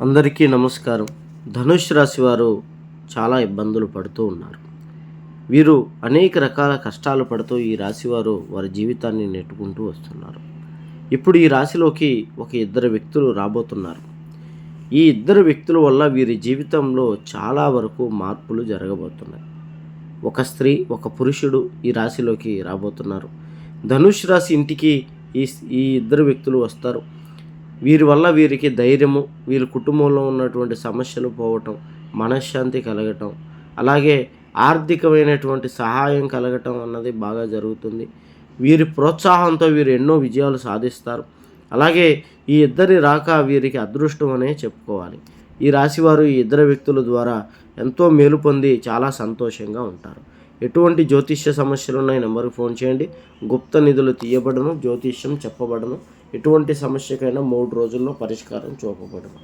అందరికీ నమస్కారం. ధనుష్ రాశి వారు చాలా ఇబ్బందులు పడుతూ ఉన్నారు. వీరు అనేక రకాల కష్టాలు పడుతూ ఈ రాశివారు వారి జీవితాన్ని నెట్టుకుంటూ వస్తున్నారు. ఇప్పుడు ఈ రాశిలోకి ఒక ఇద్దరు వ్యక్తులు రాబోతున్నారు. ఈ ఇద్దరు వ్యక్తుల వల్ల వీరి జీవితంలో చాలా వరకు మార్పులు జరగబోతున్నాయి. ఒక స్త్రీ, ఒక పురుషుడు ఈ రాశిలోకి రాబోతున్నారు. ధనుష్ రాశి ఇంటికి ఈ ఈ ఇద్దరు వ్యక్తులు వస్తారు. వీరి వల్ల వీరికి ధైర్యము, వీరి కుటుంబంలో ఉన్నటువంటి సమస్యలు పోవటం, మనశ్శాంతి కలగటం, అలాగే ఆర్థికమైనటువంటి సహాయం కలగటం అన్నది బాగా జరుగుతుంది. వీరి ప్రోత్సాహంతో వీరు ఎన్నో విజయాలు సాధిస్తారు. అలాగే ఈ ఇద్దరి రాక వీరికి అదృష్టం అనే చెప్పుకోవాలి. ఈ రాశివారు ఈ ఇద్దరు వ్యక్తుల ద్వారా ఎంతో మేలు పొంది చాలా సంతోషంగా ఉంటారు. ఎటువంటి జ్యోతిష్య సమస్యలు ఉన్నాయి నెంబర్కి ఫోన్ చేయండి. గుప్త నిధులు తీయబడను, జ్యోతిష్యం చెప్పబడను. ఎటువంటి సమస్యకైనా 3 రోజుల్లో పరిష్కారం చూపబడను.